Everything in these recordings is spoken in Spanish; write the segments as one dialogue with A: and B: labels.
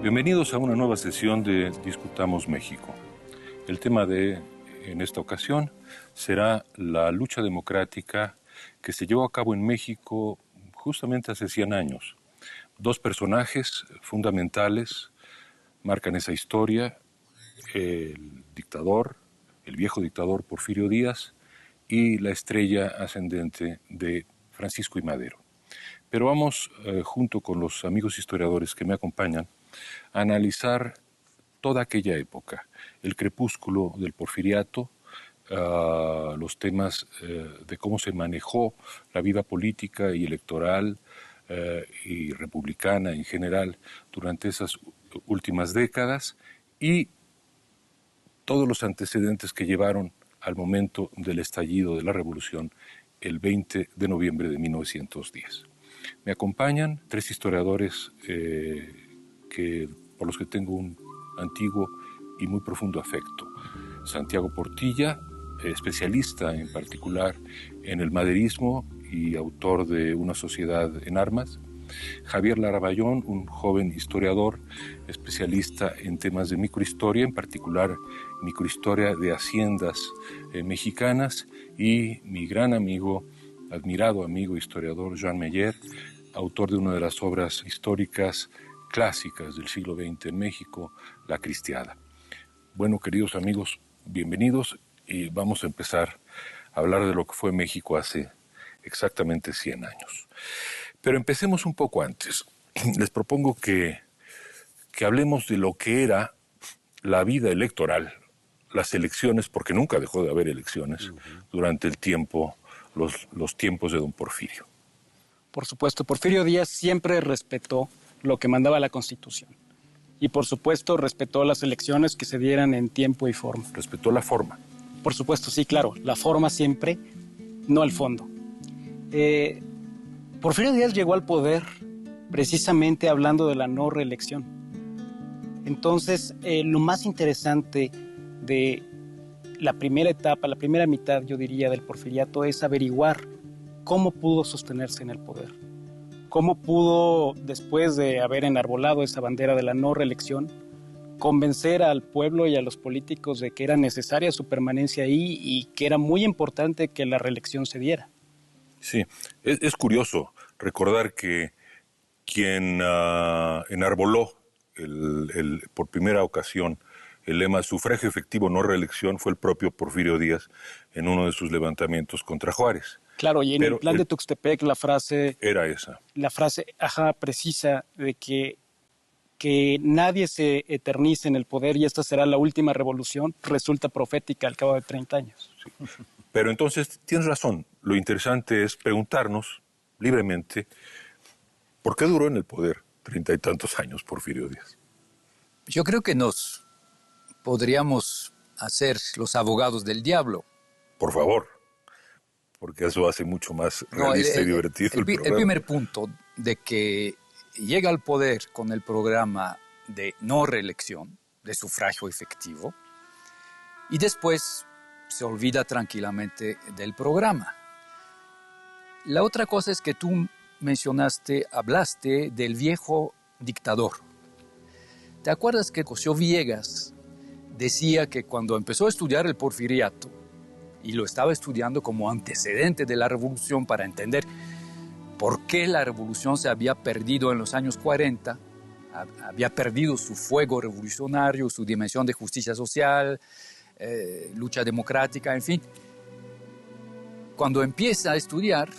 A: Bienvenidos a una nueva sesión de Discutamos México. El tema en esta ocasión será la lucha democrática que se llevó a cabo en México justamente hace 100 años. Dos personajes fundamentales marcan esa historia: el dictador, el viejo dictador Porfirio Díaz, y la estrella ascendente de Francisco I. Madero. Pero vamos, junto con los amigos historiadores que me acompañan, a analizar toda aquella época, el crepúsculo del porfiriato, los temas de cómo se manejó la vida política y electoral y republicana en general durante esas últimas décadas, y todos los antecedentes que llevaron al momento del estallido de la revolución el 20 de noviembre de 1910. Me acompañan tres historiadores por los que tengo un antiguo y muy profundo afecto. Santiago Portilla, especialista en particular en el maderismo y autor de Una sociedad en armas. Javier Laraballón, un joven historiador especialista en temas de microhistoria, en particular microhistoria de haciendas mexicanas, y mi gran amigo, admirado amigo historiador, Jean Meyer, autor de una de las obras históricas clásicas del siglo XX en México, La Cristiada. Bueno, queridos amigos, bienvenidos, y vamos a empezar a hablar de lo que fue México hace exactamente 100 años. Pero empecemos un poco antes. Les propongo que hablemos de lo que era la vida electoral, las elecciones, porque nunca dejó de haber elecciones durante el tiempo, los tiempos de don Porfirio.
B: Por supuesto, Porfirio Díaz siempre respetó lo que mandaba la Constitución. Y por supuesto respetó las elecciones que se dieran en tiempo y forma.
A: Respetó la forma.
B: Por supuesto, sí, claro, la forma siempre, no el fondo. Porfirio Díaz llegó al poder precisamente hablando de la no reelección. Entonces, lo más interesante de la primera etapa, la primera mitad, yo diría, del porfiriato es averiguar cómo pudo sostenerse en el poder. Cómo pudo, después de haber enarbolado esa bandera de la no reelección, convencer al pueblo y a los políticos de que era necesaria su permanencia ahí y que era muy importante que la reelección se diera.
A: Sí, es curioso recordar que quien enarboló por primera ocasión el lema sufragio efectivo, no reelección, fue el propio Porfirio Díaz en uno de sus levantamientos contra Juárez.
B: Claro, y en el plan de Tuxtepec la frase...
A: Era esa.
B: La frase, precisa, de que nadie se eternice en el poder y esta será la última revolución, resulta profética al cabo de 30 años.
A: Sí. Pero entonces, tienes razón, lo interesante es preguntarnos libremente ¿por qué duró en el poder 30 y tantos años Porfirio Díaz?
C: Yo creo que nos podríamos hacer los abogados del diablo.
A: Por favor, porque eso hace mucho más realista y divertido el programa.
C: El primer punto de que llega al poder con el programa de no reelección, de sufragio efectivo, y después se olvida tranquilamente del programa. La otra cosa es que tú hablaste del viejo dictador. ¿Te acuerdas que Cosío Villegas decía que cuando empezó a estudiar el porfiriato, y lo estaba estudiando como antecedente de la revolución para entender por qué la revolución se había perdido en los años 40, había perdido su fuego revolucionario, su dimensión de justicia social, lucha democrática, en fin? Cuando empieza a estudiar,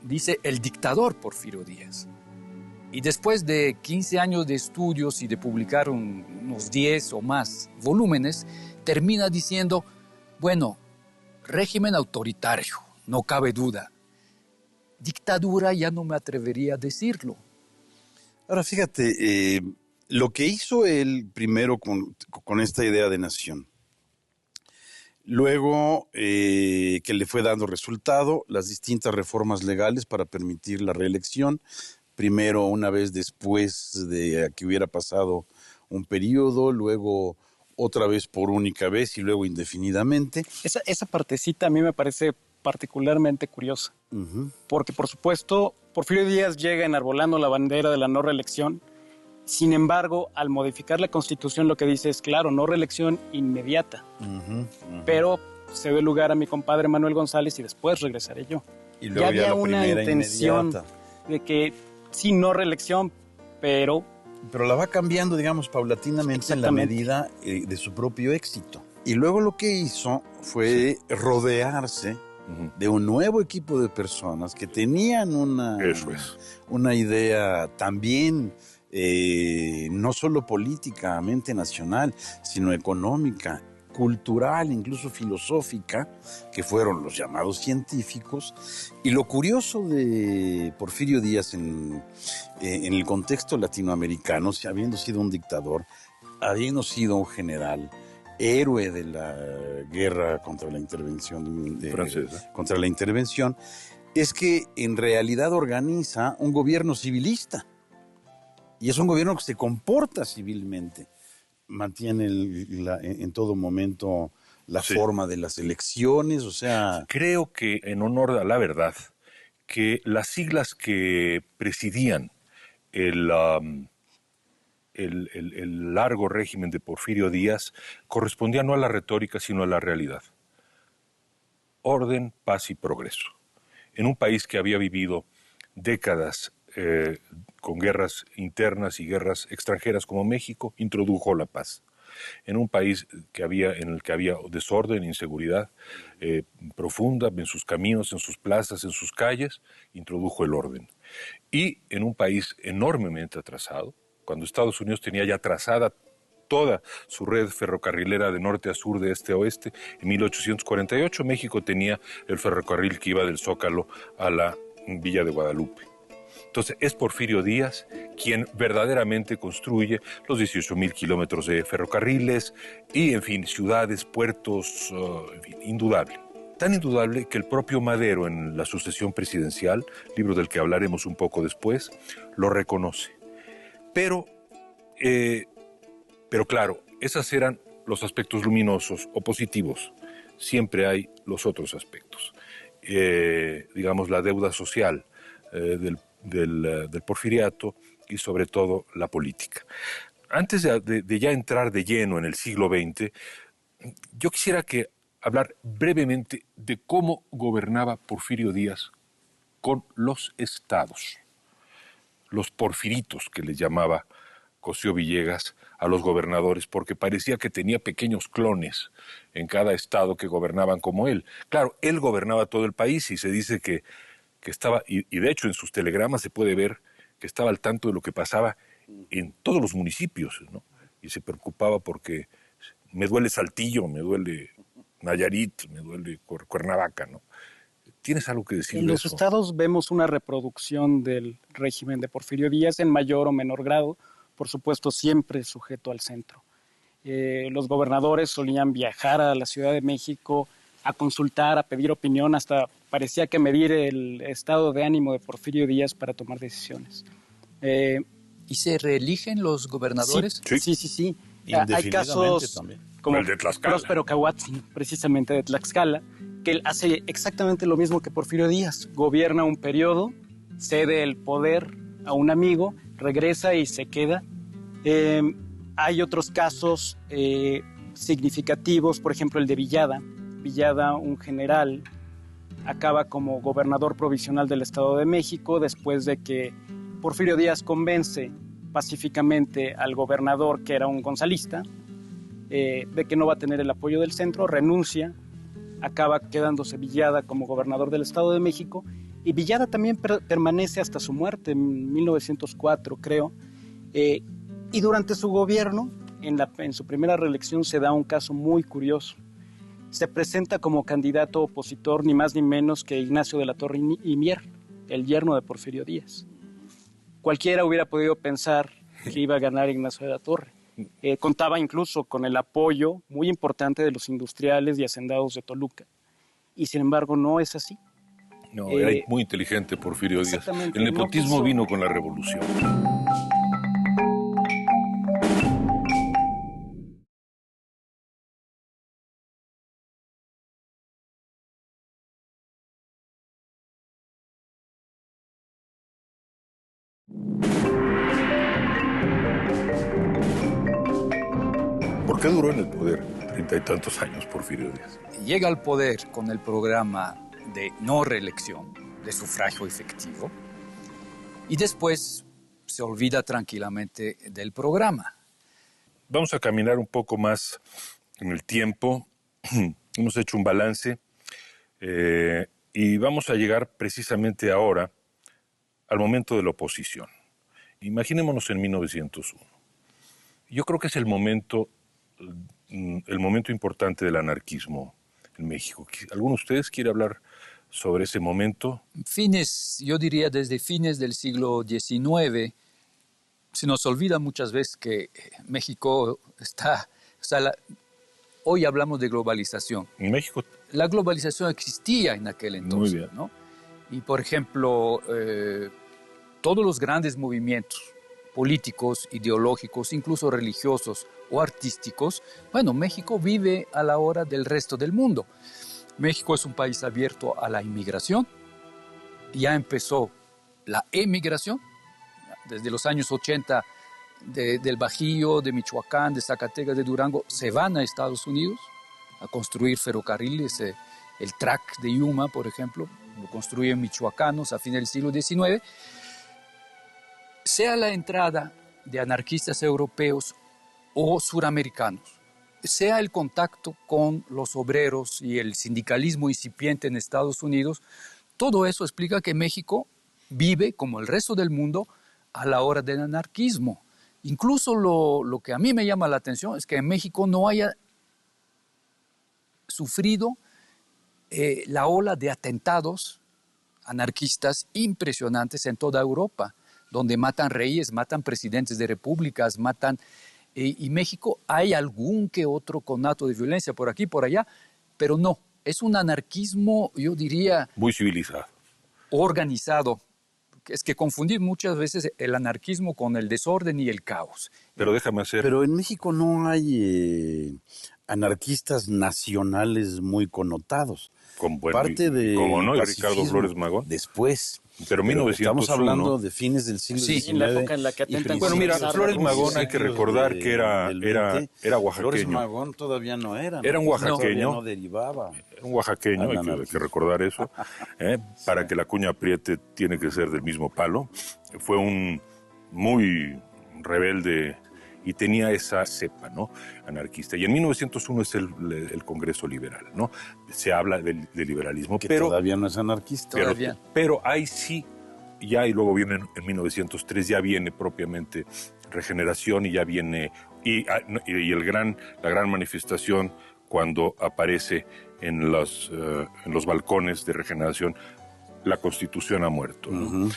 C: dice el dictador Porfirio Díaz. Y después de 15 años de estudios y de publicar unos 10 o más volúmenes, termina diciendo, bueno, régimen autoritario, no cabe duda. Dictadura ya no me atrevería a decirlo.
D: Ahora, fíjate, lo que hizo él primero con esta idea de nación, Luego, que le fue dando resultado, las distintas reformas legales para permitir la reelección. Primero, una vez después de que hubiera pasado un periodo, luego otra vez por única vez y luego indefinidamente.
B: Esa partecita a mí me parece particularmente curiosa, porque por supuesto Porfirio Díaz llega enarbolando la bandera de la no reelección. Sin embargo, al modificar la Constitución lo que dice es, claro, no reelección inmediata, pero se dé lugar a mi compadre Manuel González y después regresaré yo.
D: Y luego
B: ya había
D: la
B: una
D: primera
B: intención
D: inmediata.
B: de que sí, no reelección, pero
D: la va cambiando, digamos, paulatinamente en la medida de su propio éxito. Y luego lo que hizo fue rodearse de un nuevo equipo de personas que tenían una idea también no solo políticamente nacional, sino económica, cultural, incluso filosófica, que fueron los llamados científicos. Y lo curioso de Porfirio Díaz en el contexto latinoamericano, habiendo sido un dictador, habiendo sido un general, héroe de la guerra contra la intervención francesa, contra la intervención, es que en realidad organiza un gobierno civilista. Y es un gobierno que se comporta civilmente. Mantiene en todo momento la forma de las elecciones, o sea...
A: Creo que, en honor a la verdad, que las siglas que presidían el largo régimen de Porfirio Díaz correspondían no a la retórica, sino a la realidad. Orden, paz y progreso. En un país que había vivido décadas con guerras internas y guerras extranjeras como México, introdujo la paz. En un país en el que había desorden, inseguridad profunda en sus caminos, en sus plazas, en sus calles, introdujo el orden. Y en un país enormemente atrasado, cuando Estados Unidos tenía ya trazada toda su red ferrocarrilera de norte a sur, de este a oeste, en 1848 México tenía el ferrocarril que iba del Zócalo a la Villa de Guadalupe. Entonces es Porfirio Díaz quien verdaderamente construye los 18,000 kilómetros de ferrocarriles y, en fin, ciudades, puertos, en fin, indudable. Tan indudable que el propio Madero, en la sucesión presidencial, libro del que hablaremos un poco después, lo reconoce. Pero claro, esos eran los aspectos luminosos o positivos. Siempre hay los otros aspectos. Digamos, la deuda social del porfiriato y sobre todo la política. Antes de ya entrar de lleno en el siglo XX, yo quisiera hablar brevemente de cómo gobernaba Porfirio Díaz con los estados, los porfiritos que les llamaba Cosío Villegas a los gobernadores, porque parecía que tenía pequeños clones en cada estado que gobernaban como él. Claro, él gobernaba todo el país y se dice que estaba, y de hecho en sus telegramas se puede ver que estaba al tanto de lo que pasaba en todos los municipios, ¿no? Y se preocupaba porque me duele Saltillo, me duele Nayarit, me duele Cuernavaca, ¿no? ¿Tienes algo que decir de eso?
B: En los estados vemos una reproducción del régimen de Porfirio Díaz en mayor o menor grado, por supuesto siempre sujeto al centro. Los gobernadores solían viajar a la Ciudad de México a consultar, a pedir opinión, hasta parecía que medir el estado de ánimo de Porfirio Díaz para tomar decisiones.
C: ¿Y se reeligen los gobernadores?
B: Sí. Hay casos
D: también,
B: como
A: el de Tlaxcala.
B: Próspero Cahuatzin, precisamente de Tlaxcala, que él hace exactamente lo mismo que Porfirio Díaz. Gobierna un periodo, cede el poder a un amigo, regresa y se queda. Hay otros casos significativos, por ejemplo el de Villada. Villada, un general, acaba como gobernador provisional del Estado de México después de que Porfirio Díaz convence pacíficamente al gobernador, que era un gonzalista, de que no va a tener el apoyo del centro, renuncia, acaba quedándose Villada como gobernador del Estado de México, y Villada también permanece hasta su muerte en 1904, creo, y durante su gobierno, en su primera reelección, se da un caso muy curioso. Se presenta como candidato opositor ni más ni menos que Ignacio de la Torre y Mier, el yerno de Porfirio Díaz. Cualquiera hubiera podido pensar que iba a ganar Ignacio de la Torre. Contaba incluso con el apoyo muy importante de los industriales y hacendados de Toluca. Y sin embargo no es así.
A: No, era muy inteligente Porfirio Díaz.
B: Exactamente.
A: El nepotismo vino con la revolución. ¿Por qué duró en el poder 30 y tantos años Porfirio Díaz?
C: Llega al poder con el programa de no reelección, de sufragio efectivo, y después se olvida tranquilamente del programa.
A: Vamos a caminar un poco más en el tiempo. Hemos hecho un balance y vamos a llegar precisamente ahora al momento de la oposición. Imaginémonos en 1901. Yo creo que es el momento importante del anarquismo en México. ¿Alguno de ustedes quiere hablar sobre ese momento?
C: Yo diría desde fines del siglo XIX, se nos olvida muchas veces que México está... hoy hablamos de globalización.
A: En México.
C: La globalización existía en aquel entonces. Muy bien. ¿No? Y, por ejemplo, todos los grandes movimientos políticos, ideológicos, incluso religiosos o artísticos, bueno, México vive a la hora del resto del mundo. México es un país abierto a la inmigración. Ya empezó la emigración. Desde los años 80 del Bajío, de Michoacán, de Zacatecas, de Durango, se van a Estados Unidos a construir ferrocarriles. El track de Yuma, por ejemplo, lo construyen michoacanos a fines del siglo XIX. Sea la entrada de anarquistas europeos o suramericanos, sea el contacto con los obreros y el sindicalismo incipiente en Estados Unidos, todo eso explica que México vive, como el resto del mundo, a la hora del anarquismo. Incluso lo que a mí me llama la atención es que en México no haya sufrido la ola de atentados anarquistas impresionantes en toda Europa, donde matan reyes, matan presidentes de repúblicas, y México hay algún que otro conato de violencia por aquí, por allá, pero no, es un anarquismo, yo diría...
A: muy civilizado.
C: Organizado. Es que confundir muchas veces el anarquismo con el desorden y el caos.
A: Pero déjame hacer...
D: Pero en México no hay anarquistas nacionales muy connotados.
A: Con buen,
D: parte de
A: como no, y Ricardo Flores Magón.
D: Después.
A: Pero 1901.
D: Estamos hablando de fines del siglo XIX.
B: En la época en la que atentan.
A: Bueno, mira, Flores Magón hay que recordar que era oaxaqueño.
D: Flores Magón todavía no era.
A: Era un oaxaqueño.
D: No derivaba.
A: Era un oaxaqueño, hay que recordar eso. Para que la cuña apriete tiene que ser del mismo palo. Fue un muy rebelde y tenía esa cepa, ¿no?, anarquista. Y en 1901 es el Congreso Liberal, ¿no? Se habla del liberalismo.
D: Pero todavía no es anarquista.
A: Pero ahí sí, ya, y luego viene en 1903, ya viene propiamente Regeneración y ya viene... Y la gran manifestación cuando aparece en los balcones de Regeneración, la Constitución ha muerto, ¿no?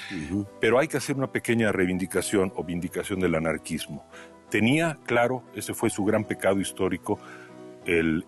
A: Pero hay que hacer una pequeña reivindicación o vindicación del anarquismo. Tenía, claro, ese fue su gran pecado histórico, el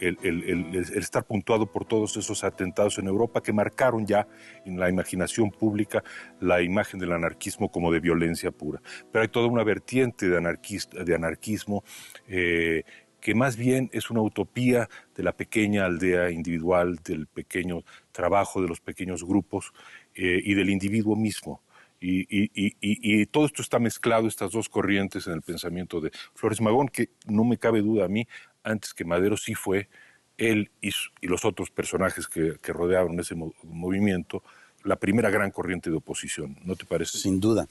A: estar puntuado por todos esos atentados en Europa que marcaron ya en la imaginación pública la imagen del anarquismo como de violencia pura. Pero hay toda una vertiente de anarquismo que más bien es una utopía de la pequeña aldea individual, del pequeño trabajo, de los pequeños grupos y del individuo mismo. Y todo esto está mezclado, estas dos corrientes en el pensamiento de Flores Magón, que no me cabe duda a mí, antes que Madero sí fue él y los otros personajes que rodearon ese movimiento, la primera gran corriente de oposición, ¿no te parece?
D: Sin duda.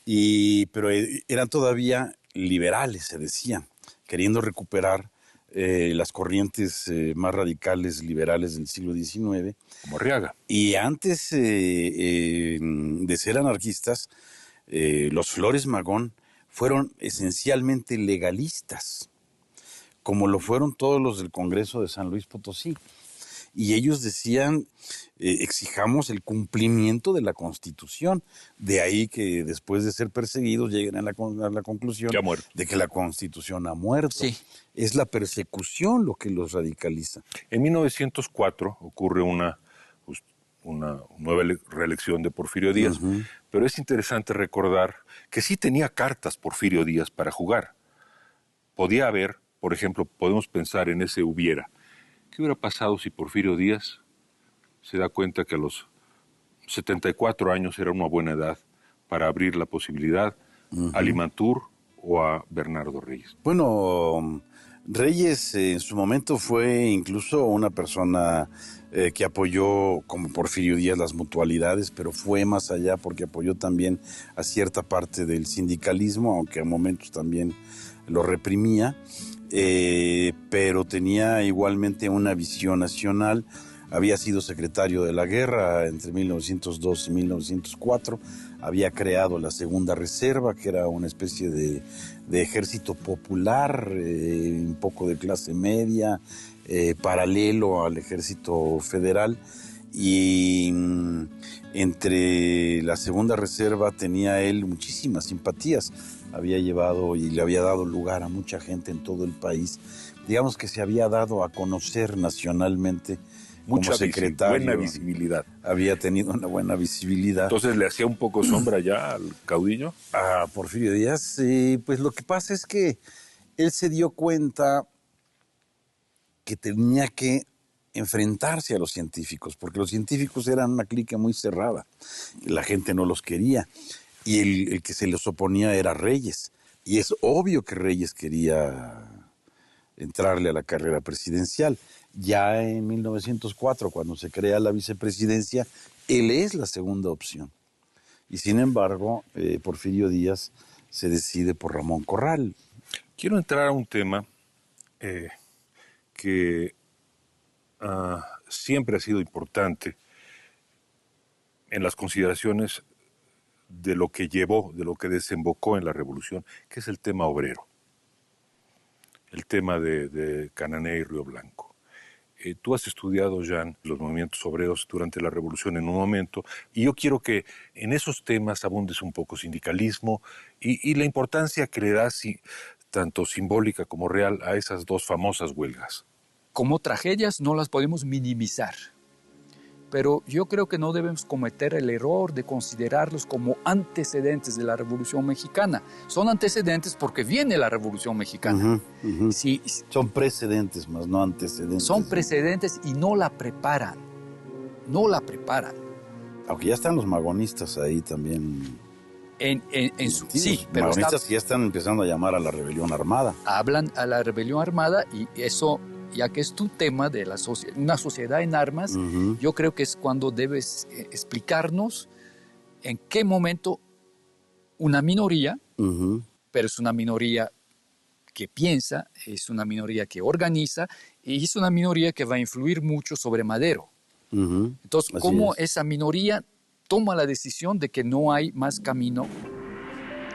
D: Pero eran todavía liberales, se decía, queriendo recuperar las corrientes más radicales liberales del siglo XIX.
A: Como Arriaga.
D: Y antes de ser anarquistas, los Flores Magón fueron esencialmente legalistas, como lo fueron todos los del Congreso de San Luis Potosí. y ellos decían, exijamos el cumplimiento de la Constitución. De ahí que después de ser perseguidos lleguen a la conclusión de que la Constitución ha muerto.
C: Sí.
D: Es la persecución lo que los radicaliza.
A: En 1904 ocurre una nueva reelección de Porfirio Díaz, pero es interesante recordar que sí tenía cartas Porfirio Díaz para jugar. Podía haber, por ejemplo, podemos pensar en ese hubiera. ¿Qué hubiera pasado si Porfirio Díaz se da cuenta que a los 74 años era una buena edad para abrir la posibilidad a Limantur o a Bernardo Reyes?
D: Bueno, Reyes en su momento fue incluso una persona que apoyó, como Porfirio Díaz, las mutualidades, pero fue más allá porque apoyó también a cierta parte del sindicalismo, aunque a momentos también lo reprimía, pero tenía igualmente una visión nacional. Había sido secretario de la guerra entre 1902 y 1904, había creado la Segunda Reserva, que era una especie de ejército popular, un poco de clase media, paralelo al ejército federal, y entre la Segunda Reserva tenía él muchísimas simpatías. Había llevado y le había dado lugar a mucha gente en todo el país. Digamos que se había dado a conocer nacionalmente como secretario.
A: Buena visibilidad.
D: Había tenido una buena visibilidad.
A: Entonces, ¿le hacía un poco sombra ya al caudillo?
D: A Porfirio Díaz, pues lo que pasa es que él se dio cuenta que tenía que enfrentarse a los científicos, porque los científicos eran una clica muy cerrada. La gente no los quería. Y el que se les oponía era Reyes. Y es obvio que Reyes quería entrarle a la carrera presidencial. Ya en 1904, cuando se crea la vicepresidencia, él es la segunda opción. Y sin embargo, Porfirio Díaz se decide por Ramón Corral.
A: Quiero entrar a un tema que siempre ha sido importante en las consideraciones de lo que llevó, de lo que desembocó en la revolución, que es el tema obrero, el tema de Cananea y Río Blanco. Tú has estudiado, Jean, los movimientos obreros durante la revolución en un momento, y yo quiero que en esos temas abundes un poco sindicalismo y la importancia que le das, tanto simbólica como real, a esas dos famosas huelgas.
C: Como tragedias no las podemos minimizar, pero yo creo que no debemos cometer el error de considerarlos como antecedentes de la Revolución Mexicana. Son antecedentes porque viene la Revolución Mexicana. Sí,
D: son precedentes, más no antecedentes.
C: Son precedentes y no la preparan. No la preparan.
D: Aunque ya están los magonistas ahí también.
C: Sí, pero
D: magonistas que ya están empezando a llamar a la rebelión armada.
C: Hablan a la rebelión armada y eso, ya que es tu tema de una sociedad en armas, yo creo que es cuando debes explicarnos en qué momento una minoría, pero es una minoría que piensa, es una minoría que organiza y es una minoría que va a influir mucho sobre Madero. Entonces, cómo esa minoría toma la decisión de que no hay más camino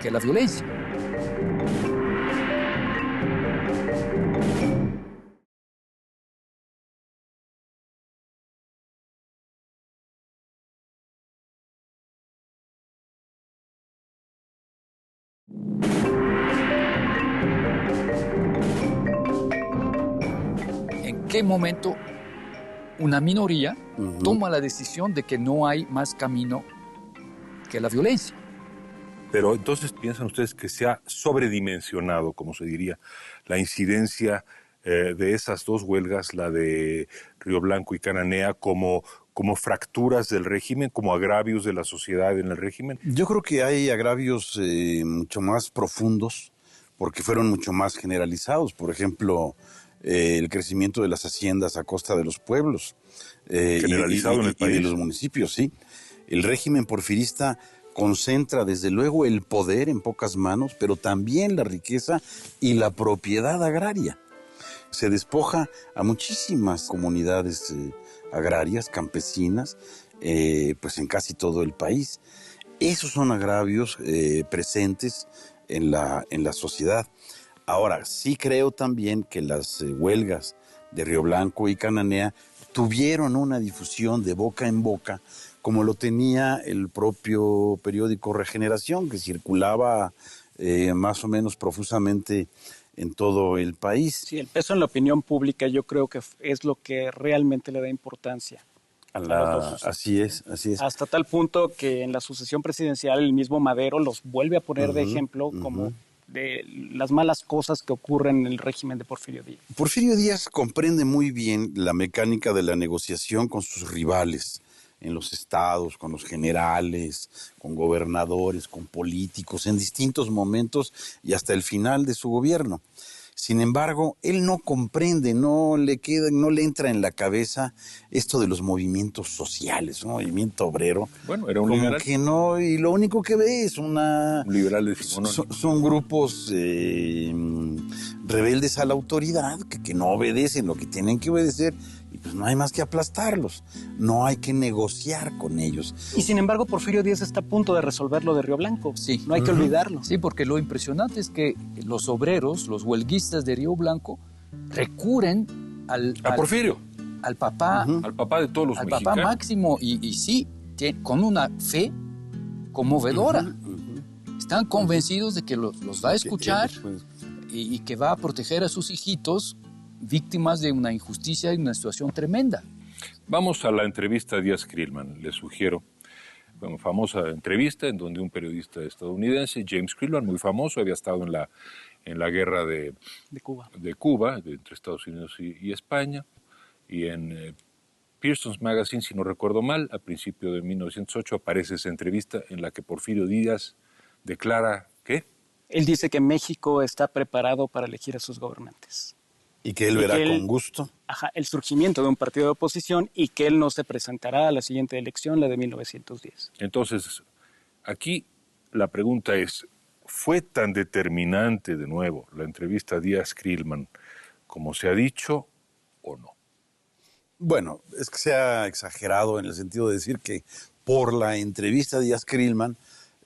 C: que la violencia. ¿En qué momento una minoría toma la decisión de que no hay más camino que la violencia?
A: Pero entonces piensan ustedes que se ha sobredimensionado, como se diría, la incidencia de esas dos huelgas, la de Río Blanco y Cananea, como fracturas del régimen, como agravios de la sociedad en el régimen.
D: Yo creo que hay agravios mucho más profundos, porque fueron mucho más generalizados. Por ejemplo, el crecimiento de las haciendas a costa de los pueblos.
A: Generalizado en el país.
D: Y de los municipios, sí. El régimen porfirista concentra desde luego el poder en pocas manos, pero también la riqueza y la propiedad agraria. Se despoja a muchísimas comunidades agrarias, campesinas, pues en casi todo el país. Esos son agravios presentes en la sociedad. Ahora, sí creo también que las huelgas de Río Blanco y Cananea tuvieron una difusión de boca en boca, como lo tenía el propio periódico Regeneración, que circulaba más o menos profusamente en todo el país.
B: Sí, el peso en la opinión pública yo creo que es lo que realmente le da importancia.
D: Así es.
B: Hasta tal punto que en la sucesión presidencial el mismo Madero los vuelve a poner de ejemplo como de las malas cosas que ocurren en el régimen de Porfirio Díaz.
D: Porfirio Díaz comprende muy bien la mecánica de la negociación con sus rivales en los estados, con los generales, con gobernadores, con políticos, en distintos momentos y hasta el final de su gobierno. Sin embargo, él no comprende, no le entra en la cabeza esto de los movimientos sociales, un movimiento obrero.
A: Bueno, era un
D: como
A: liberal.
D: que no, y lo único que ve es
A: Un liberal decimonónico.
D: son grupos rebeldes a la autoridad que no obedecen lo que tienen que obedecer, y pues no hay más que aplastarlos, no hay que negociar con ellos.
B: Y sin embargo, Porfirio Díaz está a punto de resolver lo de Río Blanco.
C: Sí.
B: No hay que olvidarlo.
C: Sí, porque lo impresionante es que los obreros, los huelguistas de Río Blanco, recurren
A: A Porfirio.
C: al papá,
A: Al papá de todos los
C: al
A: mexicanos.
C: papá Máximo, y sí, con una fe conmovedora. Están convencidos de que los va a escuchar y que va a proteger a sus hijitos víctimas de una injusticia y una situación tremenda.
A: Vamos a la entrevista a Díaz Krillman, les sugiero. Una famosa entrevista en donde un periodista estadounidense, James Krillman, muy famoso, había estado en la guerra de Cuba, entre Estados Unidos y España, y en Pearson's Magazine, si no recuerdo mal, a principios de 1908 aparece esa entrevista en la que Porfirio Díaz declara ¿qué?
B: Él dice que México está preparado para elegir a sus gobernantes.
D: Y que él verá con gusto.
B: El surgimiento de un partido de oposición y que él no se presentará a la siguiente elección, la de 1910.
A: Entonces, aquí la pregunta es, ¿fue tan determinante de nuevo la entrevista a Díaz Krillman como se ha dicho o no?
D: Bueno, es que se ha exagerado en el sentido de decir que por la entrevista de Díaz Krillman,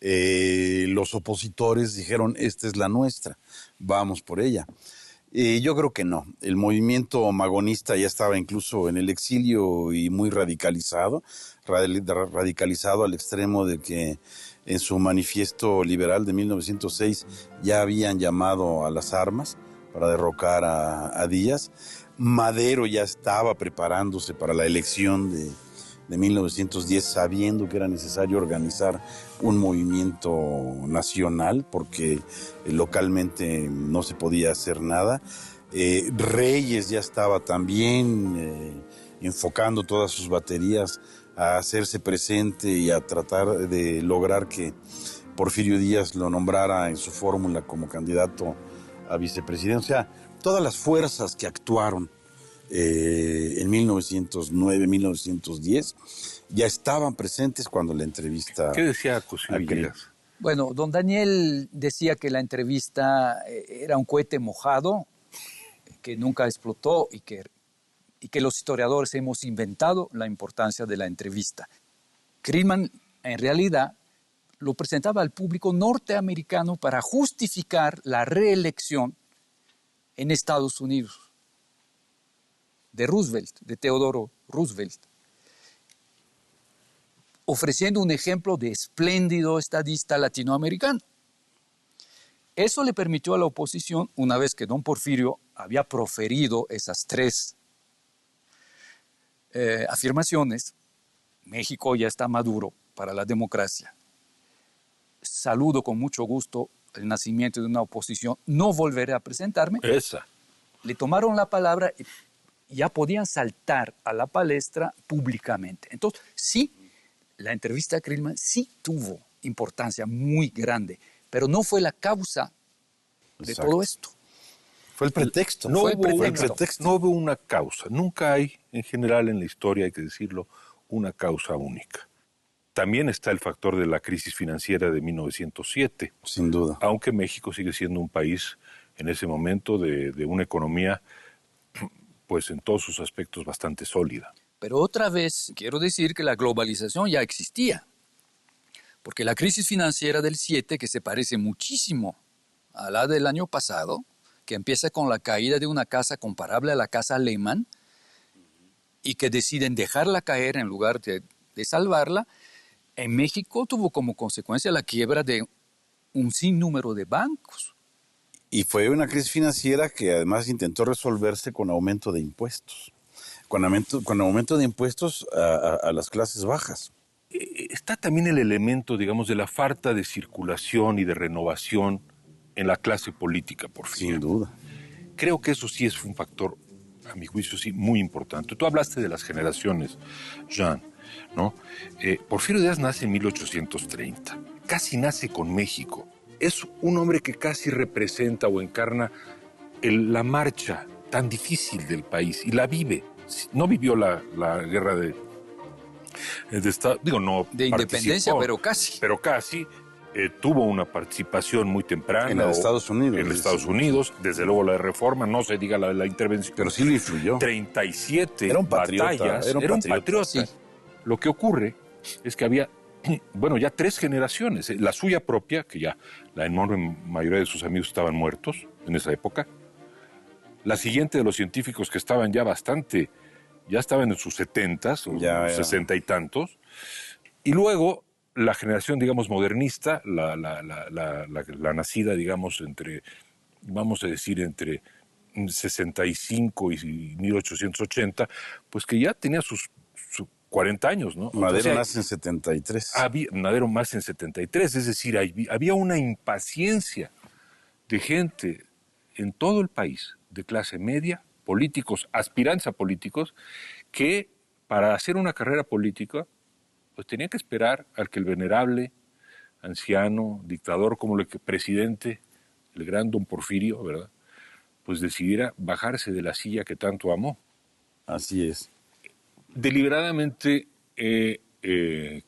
D: los opositores dijeron, esta es la nuestra, vamos por ella. Yo creo que no. El movimiento magonista ya estaba incluso en el exilio y muy radicalizado al extremo de que en su manifiesto liberal de 1906 ya habían llamado a las armas para derrocar a Díaz. Madero ya estaba preparándose para la elección de 1910, sabiendo que era necesario organizar un movimiento nacional porque localmente no se podía hacer nada. Reyes ya estaba también enfocando todas sus baterías a hacerse presente y a tratar de lograr que Porfirio Díaz lo nombrara en su fórmula como candidato a vicepresidente. O sea, todas las fuerzas que actuaron en 1909, 1910, ya estaban presentes cuando la entrevista...
A: ¿Qué decía Cosío Díaz?
C: Bueno, don Daniel decía que la entrevista era un cohete mojado, que nunca explotó y que los historiadores hemos inventado la importancia de la entrevista. Krillman, en realidad, lo presentaba al público norteamericano para justificar la reelección en Estados Unidos de Roosevelt, de Teodoro Roosevelt, ofreciendo un ejemplo de espléndido estadista latinoamericano. Eso le permitió a la oposición, una vez que don Porfirio había proferido esas tres afirmaciones, México ya está maduro para la democracia. Saludo con mucho gusto el nacimiento de una oposición, no volveré a presentarme.
A: Esa.
C: Le tomaron la palabra y ya podían saltar a la palestra públicamente. Entonces, sí, la entrevista a Krillman sí tuvo importancia muy grande, pero no fue la causa de todo esto.
D: Fue el pretexto.
A: No hubo una causa. Nunca hay, en general en la historia, hay que decirlo, una causa única. También está el factor de la crisis financiera de 1907.
D: Sin duda.
A: Aunque México sigue siendo un país en ese momento de una economía, pues en todos sus aspectos bastante sólida.
C: Pero otra vez quiero decir que la globalización ya existía. Porque la crisis financiera del 7, que se parece muchísimo a la del año pasado, que empieza con la caída de una casa comparable a la casa Lehman, y que deciden dejarla caer en lugar de salvarla, en México tuvo como consecuencia la quiebra de un sinnúmero de bancos.
D: Y fue una crisis financiera que además intentó resolverse con aumento de impuestos. Con aumento de impuestos a las clases bajas.
A: Está también el elemento, digamos, de la falta de circulación y de renovación en la clase política, Porfirio.
D: Sin duda.
A: Creo que eso sí es un factor, a mi juicio, sí, muy importante. Tú hablaste de las generaciones, Jean, ¿no? Porfirio Díaz nace en 1830. Casi nace con México. Es un hombre que casi representa o encarna la marcha tan difícil del país y la vive. No vivió la guerra de Estado, digo, no
C: de independencia, pero casi.
A: Pero casi. Tuvo una participación muy temprana.
D: En los Estados Unidos.
A: En los Estados Unidos, desde luego la de Reforma, no se diga la de la intervención.
D: Pero sí lo influyó.
A: 37
D: era un patriota,
A: batallas.
D: Era un patriota.
A: Sí. Lo que ocurre es que había, bueno, ya 3 generaciones. La suya propia, que ya la enorme mayoría de sus amigos estaban muertos en esa época. La siguiente de los científicos que estaban ya bastante, ya estaban en sus 70s, o 60 y tantos. Y luego la generación, digamos, modernista, la nacida, digamos, entre, vamos a decir, entre 65 y 1880, pues que ya tenía sus 40 años, ¿no?
D: Madero nace en 73.
A: Madero nace en 73, es decir, había una impaciencia de gente en todo el país, de clase media, políticos, aspirantes a políticos, que para hacer una carrera política pues tenía que esperar al que el venerable, anciano, dictador como el presidente, el gran don Porfirio, ¿verdad?, pues decidiera bajarse de la silla que tanto amó.
D: Así es.
A: Deliberadamente he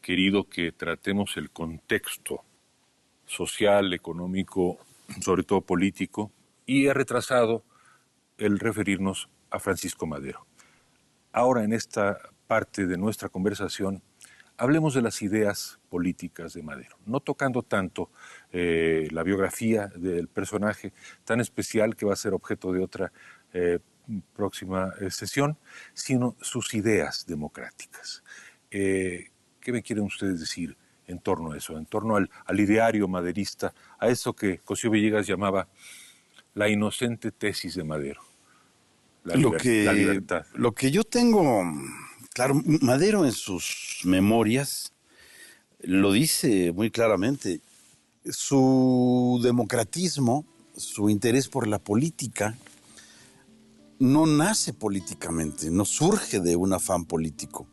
A: querido que tratemos el contexto social, económico, sobre todo político, y he retrasado el referirnos a Francisco Madero. Ahora, en esta parte de nuestra conversación, hablemos de las ideas políticas de Madero, no tocando tanto la biografía del personaje tan especial que va a ser objeto de otra próxima sesión, sino sus ideas democráticas. ¿Qué me quieren ustedes decir en torno a eso, en torno al ideario maderista, a eso que Cosío Villegas llamaba la inocente tesis de Madero? La libertad.
D: Lo que yo tengo... Claro, Madero en sus memorias lo dice muy claramente. Su democratismo, su interés por la política, no nace políticamente, no surge de un afán político.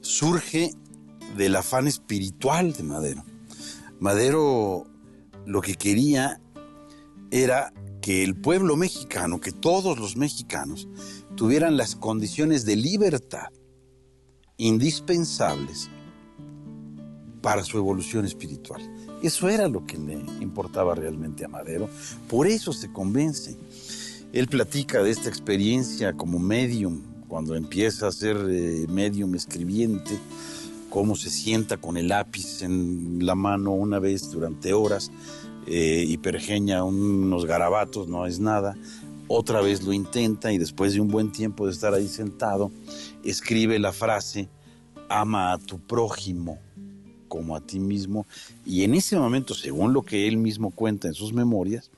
D: Surge del afán espiritual de Madero. Madero lo que quería era que el pueblo mexicano, que todos los mexicanos, tuvieran las condiciones de libertad indispensables para su evolución espiritual. Eso era lo que le importaba realmente a Madero. Por eso se convence. Él platica de esta experiencia como medium, cuando empieza a ser medium escribiente, cómo se sienta con el lápiz en la mano una vez durante horas y pergeña unos garabatos, no es nada. Otra vez lo intenta y después de un buen tiempo de estar ahí sentado, escribe la frase, ama a tu prójimo como a ti mismo. Y en ese momento, según lo que él mismo cuenta en sus memorias,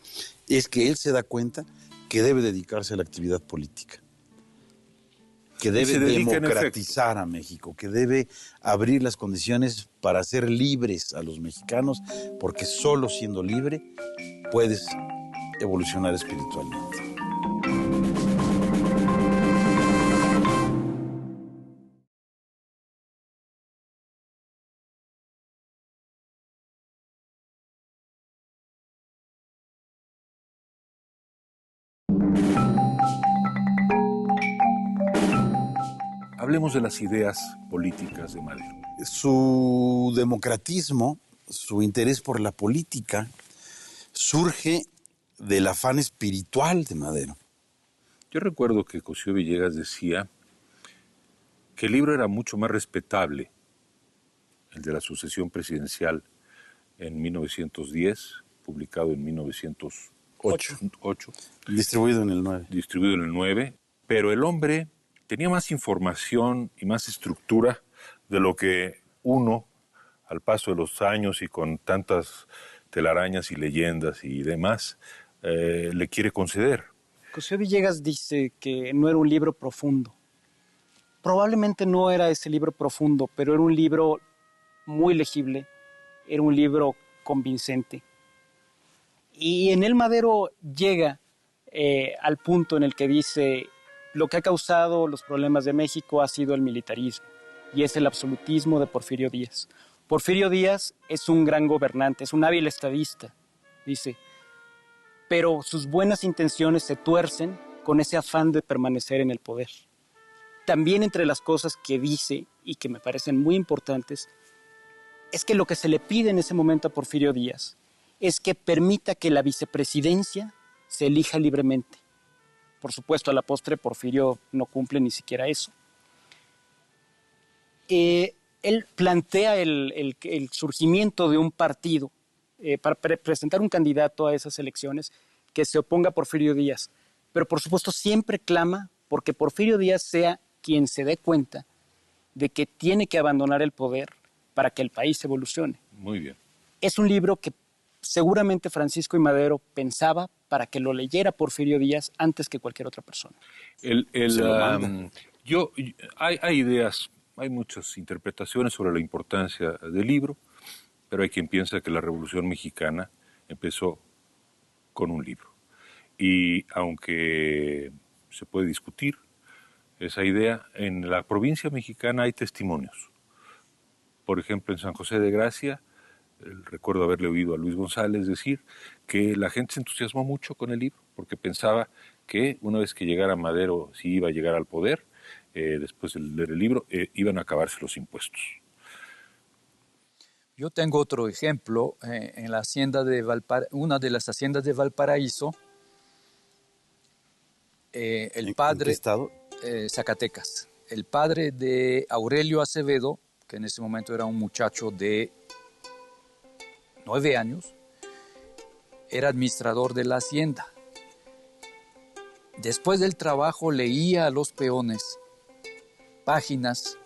D: es que él se da cuenta que debe dedicarse a la actividad política, que debe democratizar a México, que debe abrir las condiciones para hacer libres a los mexicanos, porque solo siendo libre puedes evolucionar espiritualmente.
A: Hablemos de las ideas políticas de Madero.
D: Su democratismo, su interés por la política, surge del afán espiritual de Madero.
A: Yo recuerdo que Cosío Villegas decía que el libro era mucho más respetable, el de la sucesión presidencial en 1910, publicado en 1908.
D: Distribuido en el 9.
A: Distribuido en el 9, pero el hombre tenía más información y más estructura de lo que uno, al paso de los años y con tantas telarañas y leyendas y demás, le quiere conceder.
B: José Villegas dice que no era un libro profundo. Probablemente no era ese libro profundo, pero era un libro muy legible, era un libro convincente. Y en él Madero llega al punto en el que dice: lo que ha causado los problemas de México ha sido el militarismo y es el absolutismo de Porfirio Díaz. Porfirio Díaz es un gran gobernante, es un hábil estadista, dice, pero sus buenas intenciones se tuercen con ese afán de permanecer en el poder. También entre las cosas que dice y que me parecen muy importantes es que lo que se le pide en ese momento a Porfirio Díaz es que permita que la vicepresidencia se elija libremente. Por supuesto, a la postre Porfirio no cumple ni siquiera eso. Él plantea el surgimiento de un partido para presentar un candidato a esas elecciones que se oponga a Porfirio Díaz. Pero por supuesto siempre clama porque Porfirio Díaz sea quien se dé cuenta de que tiene que abandonar el poder para que el país evolucione.
A: Muy bien. Es
B: un libro que seguramente Francisco I. Madero pensaba para que lo leyera Porfirio Díaz antes que cualquier otra persona.
A: Hay ideas, hay muchas interpretaciones sobre la importancia del libro, pero hay quien piensa que la Revolución Mexicana empezó con un libro. Y aunque se puede discutir esa idea, en la provincia mexicana hay testimonios. Por ejemplo, en San José de Gracia, recuerdo haberle oído a Luis González decir que la gente se entusiasmó mucho con el libro, porque pensaba que una vez que llegara Madero, si iba a llegar al poder, después de leer el libro, iban a acabarse los impuestos.
C: Yo tengo otro ejemplo en la hacienda de una de las haciendas de Valparaíso. El padre, ¿en qué estado? Zacatecas. El padre de Aurelio Acevedo, que en ese momento era un muchacho de 9 años, era administrador de la hacienda. Después del trabajo leía a los peones páginas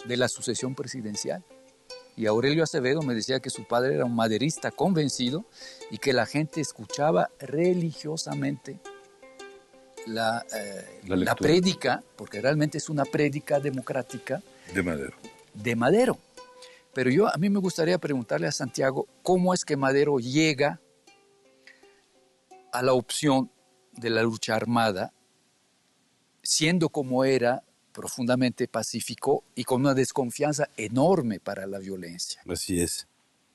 C: de la sucesión presidencial. Y Aurelio Acevedo me decía que su padre era un maderista convencido y que la gente escuchaba religiosamente la prédica, porque realmente es una prédica democrática de Madero. Pero a mí me gustaría preguntarle a Santiago cómo es que Madero llega a la opción de la lucha armada, siendo como era, profundamente pacífico y con una desconfianza enorme para la violencia.
D: Así es.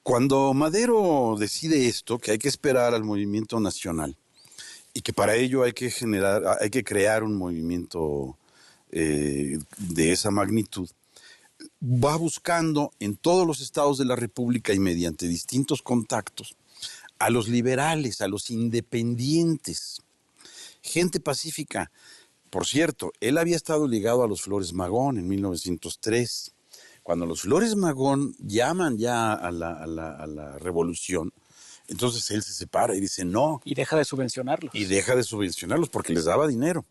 D: Cuando Madero decide esto, que hay que esperar al movimiento nacional y que para ello hay que crear un movimiento de esa magnitud, va buscando en todos los estados de la República y mediante distintos contactos a los liberales, a los independientes, gente pacífica. Por cierto, él había estado ligado a los Flores Magón en 1903. Cuando los Flores Magón llaman ya a la revolución, entonces él se separa y dice no.
B: Y deja de subvencionarlos.
D: Y deja de subvencionarlos porque les daba dinero.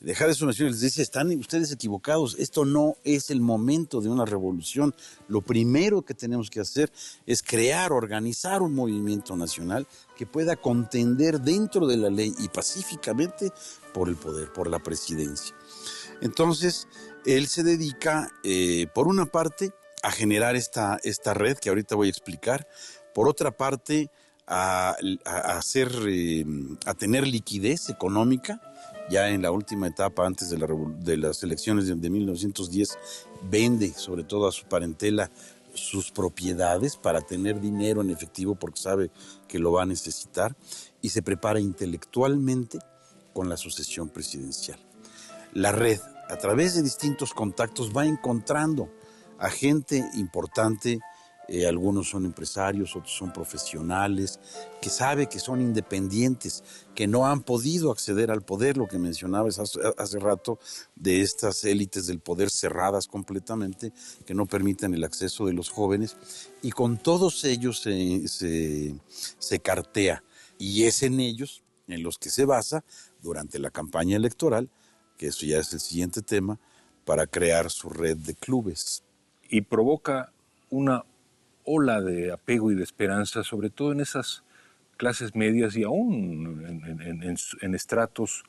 D: Deja de subvencionarlos y les dice, están ustedes equivocados, esto no es el momento de una revolución. Lo primero que tenemos que hacer es organizar un movimiento nacional que pueda contender dentro de la ley y pacíficamente por el poder, por la presidencia. Entonces, él se dedica, por una parte, a generar esta red que ahorita voy a explicar, por otra parte, a tener liquidez económica. Ya en la última etapa, antes de las elecciones de 1910, vende sobre todo a su parentela sus propiedades para tener dinero en efectivo porque sabe que lo va a necesitar y se prepara intelectualmente con la sucesión presidencial. La red, a través de distintos contactos, va encontrando a gente importante. Algunos son empresarios, otros son profesionales, que sabe que son independientes, que no han podido acceder al poder, lo que mencionabas hace rato, de estas élites del poder cerradas completamente, que no permiten el acceso de los jóvenes, y con todos ellos se cartea, y es en ellos en los que se basa, durante la campaña electoral, que eso ya es el siguiente tema, para crear su red de clubes.
A: Y provoca una ola de apego y de esperanza, sobre todo en esas clases medias y aún en estratos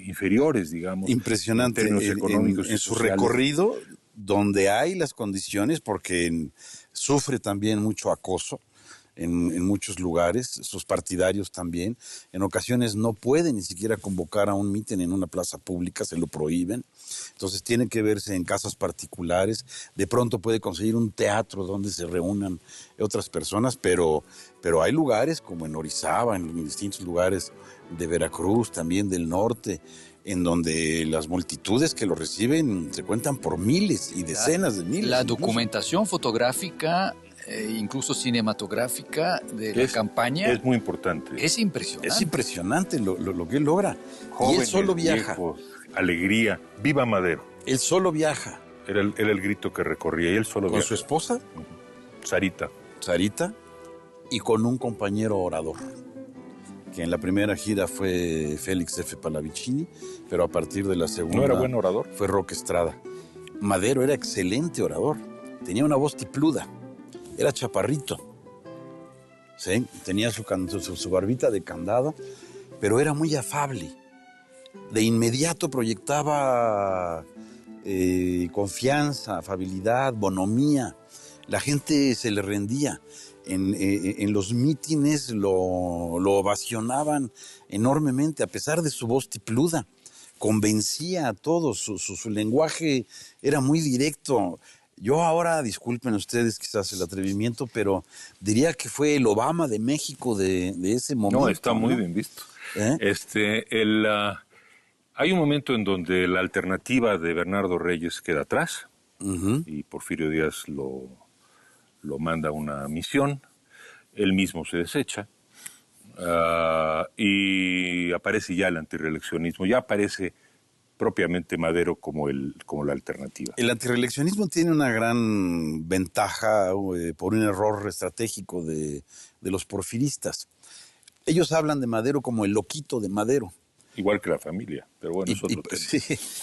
A: inferiores, digamos.
D: Impresionante
A: En términos económicos
D: en
A: y
D: su
A: sociales.
D: recorrido, donde hay las condiciones, porque sufre también mucho acoso en muchos lugares, sus partidarios también. En ocasiones no pueden ni siquiera convocar a un mitin en una plaza pública, se lo prohíben. Entonces tiene que verse en casas particulares. De pronto puede conseguir un teatro donde se reúnan otras personas, pero hay lugares como en Orizaba, en distintos lugares de Veracruz, también del norte, en donde las multitudes que lo reciben se cuentan por miles y decenas de miles.
C: La
D: incluso.
C: documentación fotográfica, incluso cinematográfica de la campaña,
A: es muy importante.
C: es impresionante.
D: Es impresionante lo que él logra.
A: Jóvenes,
D: y él solo viaja.
A: viejos, alegría, viva Madero.
D: Él solo viaja.
A: Era el grito que recorría y él solo
D: Con
A: viaja.
D: su esposa,
A: Sarita.
D: Sarita, y con un compañero orador, que en la primera gira fue Félix F. Pallavicini, pero a partir de la segunda
A: ¿No era buen orador?
D: fue Roque Estrada. Madero era excelente orador, tenía una voz tipluda, era chaparrito, ¿sí? Tenía su barbita de candado, pero era muy afable. De inmediato proyectaba confianza, afabilidad, bonomía. La gente se le rendía. En los mítines lo ovacionaban enormemente, a pesar de su voz tipluda. Convencía a todos, su lenguaje era muy directo. Yo ahora, disculpen ustedes quizás el atrevimiento, pero diría que fue el Obama de México de ese momento.
A: No, está muy bien visto. Hay un momento en donde la alternativa de Bernardo Reyes queda atrás, y Porfirio Díaz lo manda a una misión, él mismo se desecha, y aparece ya el antirreeleccionismo, ya aparece propiamente Madero como la alternativa.
D: El antirreeleccionismo tiene una gran ventaja por un error estratégico de los porfiristas. Ellos hablan de Madero como el loquito de Madero.
A: Igual que la familia, pero bueno, es otro tema.
D: Sí,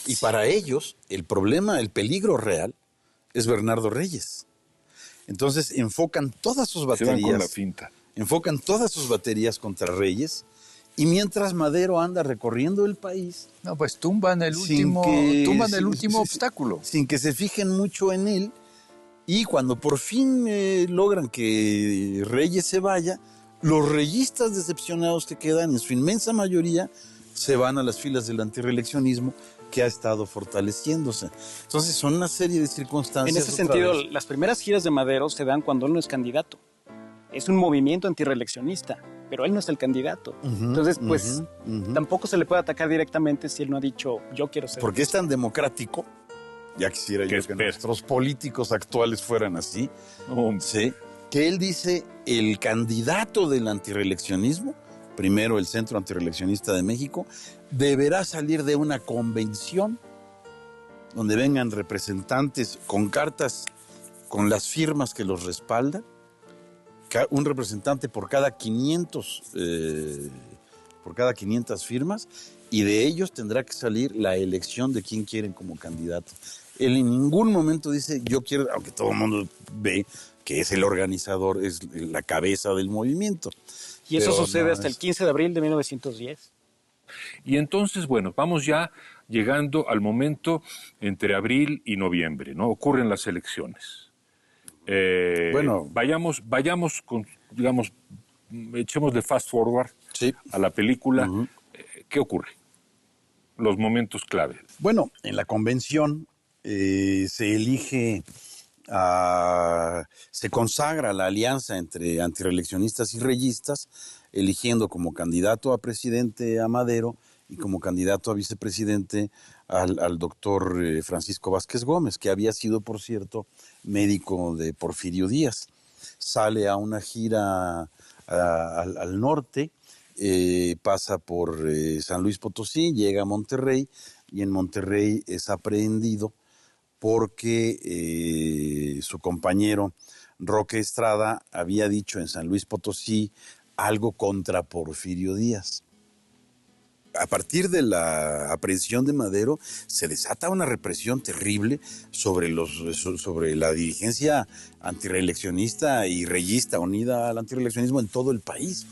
D: y para ellos, el problema, el peligro real, es Bernardo Reyes. Entonces enfocan todas sus baterías.
A: Se van con la finta.
D: Enfocan todas sus baterías contra Reyes, y mientras Madero anda recorriendo el país.
C: No, pues tumban el último obstáculo.
D: Sin que se fijen mucho en él, y cuando por fin logran que Reyes se vaya, los reyistas decepcionados que quedan, en su inmensa mayoría, se van a las filas del antirreeleccionismo, que ha estado fortaleciéndose. Entonces son una serie de circunstancias.
B: En ese sentido, las primeras giras de Madero se dan cuando él no es candidato. Es un movimiento antirreeleccionista, pero él no es el candidato. Entonces, pues, tampoco se le puede atacar directamente si él no ha dicho, yo quiero ser.
D: Porque es tan democrático, ya quisiera yo que nuestros políticos actuales fueran así, ¿sí? Que él dice, el candidato del antirreeleccionismo, primero el Centro Antirreeleccionista de México, deberá salir de una convención donde vengan representantes con cartas, con las firmas que los respaldan, un representante por cada 500 firmas, y de ellos tendrá que salir la elección de quién quieren como candidato. Él en ningún momento dice, yo quiero, aunque todo el mundo ve que es el organizador, es la cabeza del movimiento.
B: Y eso sucede hasta el 15 de abril de 1910.
A: Y entonces, bueno, vamos ya llegando al momento entre abril y noviembre, ¿no? Ocurren las elecciones. Vayamos con, digamos, echemos de fast forward a la película. ¿Qué ocurre? Los momentos clave.
D: Bueno, en la convención se elige, se consagra la alianza entre antirreeleccionistas y reyistas, eligiendo como candidato a presidente a Madero y como candidato a vicepresidente al doctor Francisco Vázquez Gómez, que había sido, por cierto, médico de Porfirio Díaz. Sale a una gira al norte, pasa por San Luis Potosí, llega a Monterrey, y en Monterrey es aprehendido porque su compañero Roque Estrada había dicho en San Luis Potosí algo contra Porfirio Díaz. a partir de la aprehensión de Madero, se desata una represión terrible sobre la dirigencia antireeleccionista y reyista unida al antireeleccionismo en todo el país.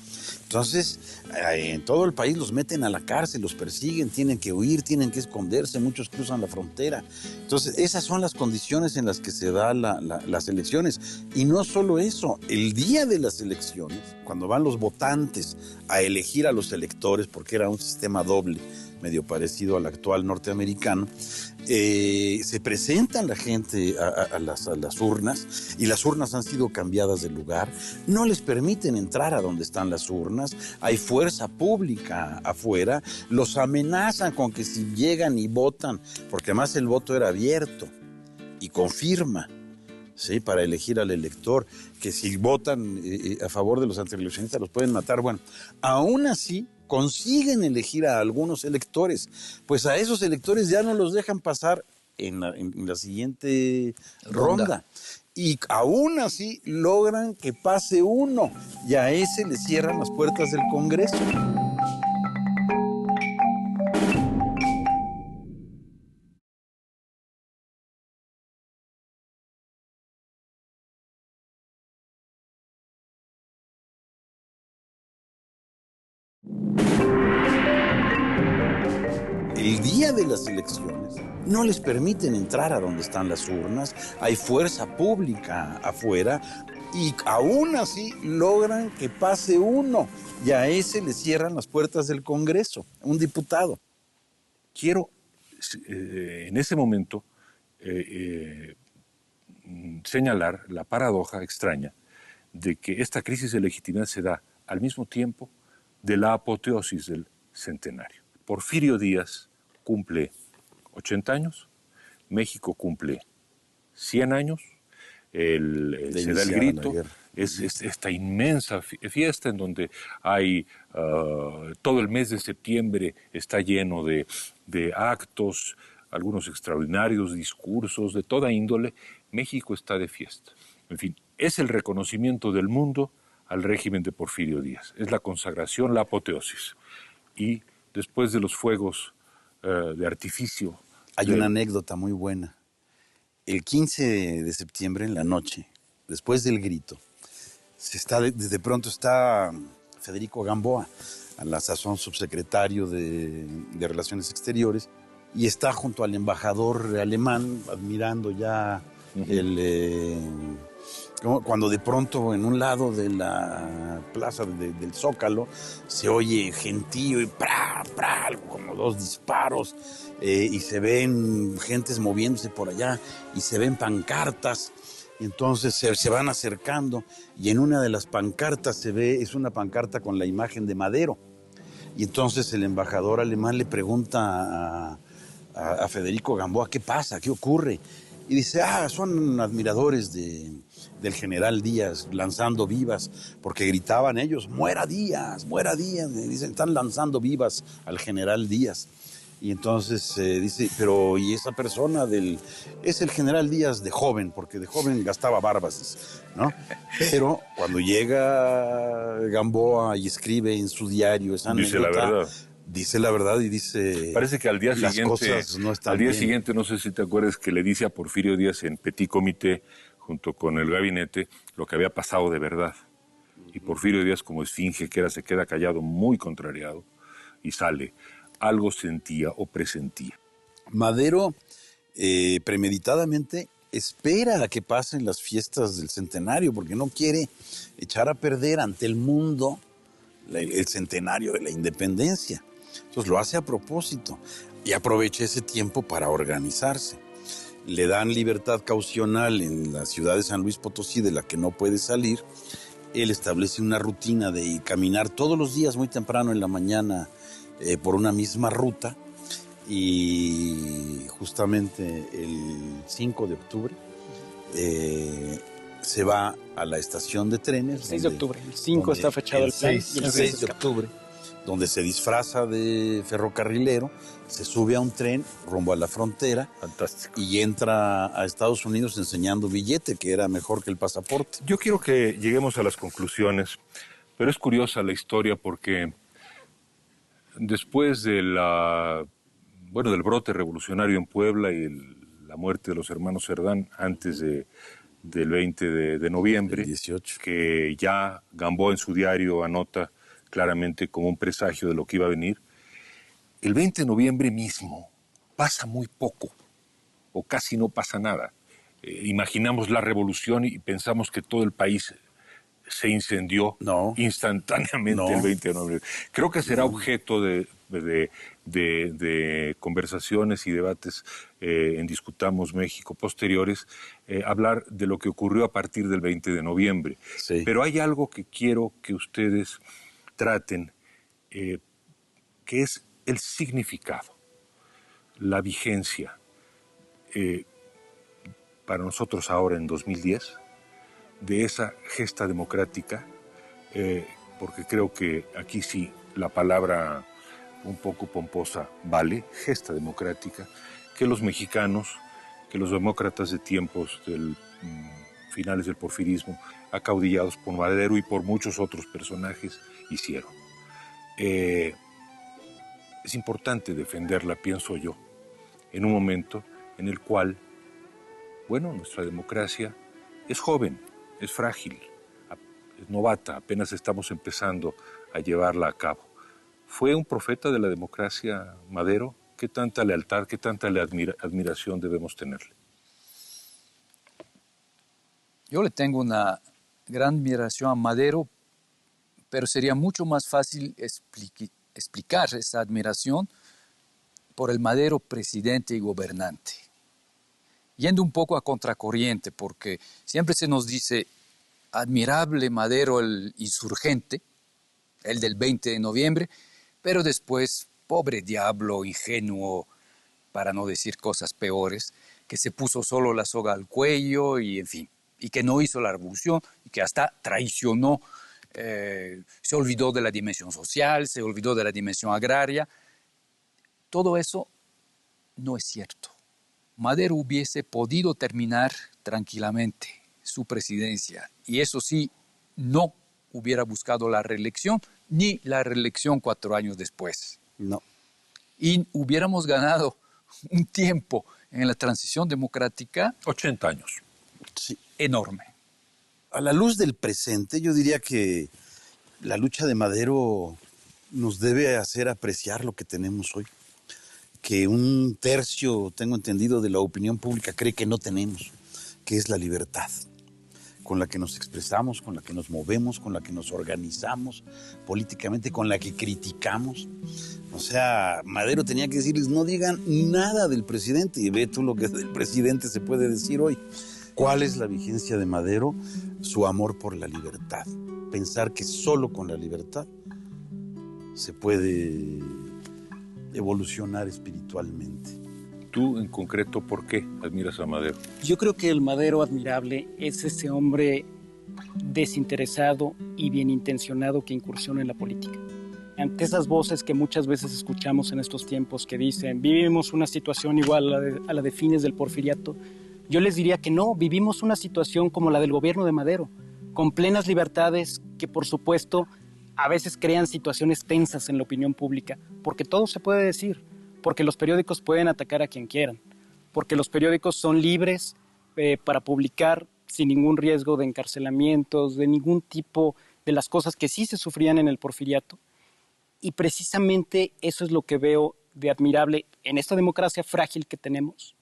D: Entonces, en todo el país los meten a la cárcel, los persiguen, tienen que huir, tienen que esconderse, muchos cruzan la frontera. Entonces, esas son las condiciones en las que se dan las elecciones. Y no solo eso, el día de las elecciones, cuando van los votantes a elegir a los electores, porque era un sistema doble, medio parecido al actual norteamericano, se presentan la gente a las urnas, y las urnas han sido cambiadas de lugar, no les permiten entrar a donde están las urnas, hay fuerza pública afuera, los amenazan con que si llegan y votan, porque además el voto era abierto y con firma, ¿sí? Para elegir al elector, que si votan a favor de los antireeleccionistas los pueden matar. Bueno, aún así consiguen elegir a algunos electores, pues a esos electores ya no los dejan pasar en la siguiente ronda. Y aún así logran que pase uno, y a ese le cierran las puertas del Congreso. El día de las elecciones no les permiten entrar a donde están las urnas, hay fuerza pública afuera, y aún así logran que pase uno, y a ese le cierran las puertas del Congreso, un diputado.
A: Quiero, en ese momento, señalar la paradoja extraña de que esta crisis de legitimidad se da al mismo tiempo de la apoteosis del centenario. Porfirio Díaz cumple 80 años, México cumple 100 años, se da el grito, es esta inmensa fiesta en donde hay todo el mes de septiembre está lleno de actos, algunos extraordinarios, discursos de toda índole. México está de fiesta. En fin, es el reconocimiento del mundo al régimen de Porfirio Díaz, es la consagración, la apoteosis. Y después de los fuegos de artificio.
D: Hay una anécdota muy buena. El 15 de septiembre en la noche, después del grito, de pronto está Federico Gamboa, a la sazón subsecretario de Relaciones Exteriores, y está junto al embajador alemán admirando ya cuando de pronto en un lado de la plaza del Zócalo se oye gentío y como 2 disparos, y se ven gentes moviéndose por allá y se ven pancartas, y entonces se van acercando, y en una de las pancartas es una pancarta con la imagen de Madero, y entonces el embajador alemán le pregunta a Federico Gamboa, ¿qué pasa? ¿Qué ocurre? Y dice, son admiradores del general Díaz lanzando vivas, porque gritaban ellos, ¡muera Díaz! ¡Muera Díaz! Y dicen, están lanzando vivas al general Díaz. Y entonces dice, pero ¿y esa persona es el general Díaz de joven, porque de joven gastaba barbas, ¿no? Pero cuando llega Gamboa y escribe en su diario esa anécdota,
A: dice la verdad.
D: Dice la verdad y dice...
A: Parece que al día siguiente, no sé si te acuerdas, que le dice a Porfirio Díaz en Petit Comité, junto con el gabinete, lo que había pasado de verdad. Y Porfirio Díaz, como esfinge que era, se queda callado, muy contrariado, y sale. Algo sentía o presentía.
D: Madero, premeditadamente, espera a que pasen las fiestas del centenario, porque no quiere echar a perder ante el mundo el centenario de la independencia. Entonces lo hace a propósito y aprovecha ese tiempo para organizarse. Le dan libertad caucional en la ciudad de San Luis Potosí, de la que no puede salir. Él establece una rutina de caminar todos los días muy temprano en la mañana por una misma ruta, y justamente el 5 de octubre se va a la estación de trenes.
B: 6 de octubre, el 5 está fechado el plan.
D: El 6 de octubre, donde se disfraza de ferrocarrilero, se sube a un tren rumbo a la frontera.
A: Fantástico.
D: Y entra a Estados Unidos enseñando billete, que era mejor que el pasaporte.
A: Yo quiero que lleguemos a las conclusiones, pero es curiosa la historia porque Después de del brote revolucionario en Puebla y la muerte de los hermanos Cerdán antes del 20 de noviembre,
D: el 18,
A: que ya Gamboa en su diario anota claramente como un presagio de lo que iba a venir, el 20 de noviembre mismo pasa muy poco, o casi no pasa nada. Imaginamos la revolución y pensamos que todo el país se incendió instantáneamente el 20 de noviembre. Creo que será objeto de conversaciones y debates en Discutamos México posteriores, hablar de lo que ocurrió a partir del 20 de noviembre.
D: Sí.
A: Pero hay algo que quiero que ustedes traten, que es el significado, la vigencia, para nosotros ahora en 2010, de esa gesta democrática, porque creo que aquí sí la palabra un poco pomposa vale, gesta democrática, que los mexicanos, que los demócratas de tiempos finales del porfirismo, acaudillados por Madero y por muchos otros personajes, hicieron. Es importante defenderla, pienso yo, en un momento en el cual, nuestra democracia es joven, es frágil, es novata, apenas estamos empezando a llevarla a cabo. ¿Fue un profeta de la democracia Madero? ¿Qué tanta lealtad, qué tanta admiración debemos tenerle?
C: Yo le tengo una gran admiración a Madero, pero sería mucho más fácil explicar esa admiración por el Madero presidente y gobernante. Yendo un poco a contracorriente, porque siempre se nos dice admirable Madero el insurgente, el del 20 de noviembre, pero después, pobre diablo, ingenuo, para no decir cosas peores, que se puso solo la soga al cuello y en fin, y que no hizo la revolución y que hasta traicionó, se olvidó de la dimensión social, se olvidó de la dimensión agraria. Todo eso no es cierto. Madero hubiese podido terminar tranquilamente su presidencia y eso sí, no hubiera buscado la reelección ni la reelección 4 años después.
D: No.
C: Y hubiéramos ganado un tiempo en la transición democrática.
A: 80 años.
D: Sí.
C: Enorme.
D: A la luz del presente, yo diría que la lucha de Madero nos debe hacer apreciar lo que tenemos hoy, que un tercio, tengo entendido, de la opinión pública cree que no tenemos, que es la libertad, con la que nos expresamos, con la que nos movemos, con la que nos organizamos políticamente, con la que criticamos. O sea, Madero tenía que decirles, no digan nada del presidente, y ve tú lo que del presidente se puede decir hoy. ¿Cuál es la vigencia de Madero? Su amor por la libertad. Pensar que solo con la libertad se puede evolucionar espiritualmente.
A: Tú, en concreto, ¿por qué admiras a Madero?
B: Yo creo que el Madero admirable es ese hombre desinteresado y bien intencionado que incursiona en la política. Ante esas voces que muchas veces escuchamos en estos tiempos que dicen vivimos una situación igual a la de fines del porfiriato, yo les diría que no, vivimos una situación como la del gobierno de Madero, con plenas libertades que por supuesto a veces crean situaciones tensas en la opinión pública, porque todo se puede decir, porque los periódicos pueden atacar a quien quieran, porque los periódicos son libres para publicar sin ningún riesgo de encarcelamientos, de ningún tipo de las cosas que sí se sufrían en el porfiriato. Y precisamente eso es lo que veo de admirable en esta democracia frágil que tenemos,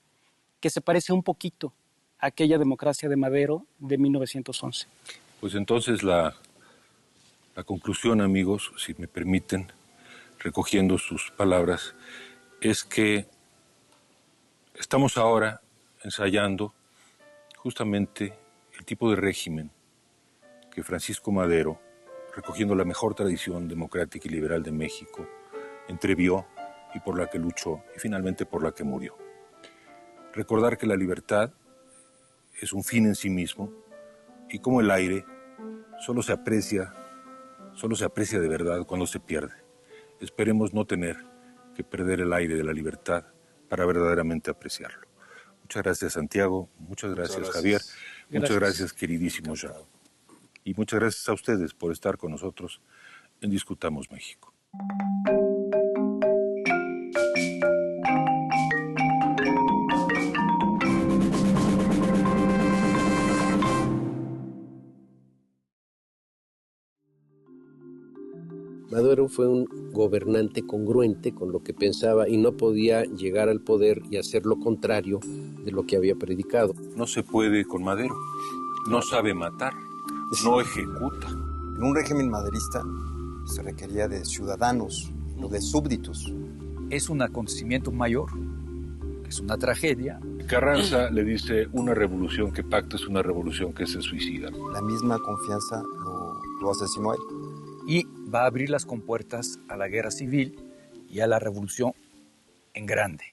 B: que se parece un poquito a aquella democracia de Madero de 1911.
A: Pues entonces la conclusión, amigos, si me permiten, recogiendo sus palabras, es que estamos ahora ensayando justamente el tipo de régimen que Francisco Madero, recogiendo la mejor tradición democrática y liberal de México, entrevió y por la que luchó y finalmente por la que murió. Recordar que la libertad es un fin en sí mismo y como el aire solo se aprecia de verdad cuando se pierde. Esperemos no tener que perder el aire de la libertad para verdaderamente apreciarlo. Muchas gracias, Santiago. Muchas gracias, Javier. Muchas gracias, queridísimo Jean. Y muchas gracias a ustedes por estar con nosotros en Discutamos México.
E: Maduro fue un gobernante congruente con lo que pensaba y no podía llegar al poder y hacer lo contrario de lo que había predicado.
A: No se puede con Madero. No sabe matar, no ejecuta.
F: En un régimen maderista se requería de ciudadanos, no de súbditos.
C: Es un acontecimiento mayor, es una tragedia.
A: Carranza le dice: una revolución que pacta es una revolución que se suicida.
F: La misma confianza lo asesinó a él.
C: Y va a abrir las compuertas a la guerra civil y a la revolución en grande.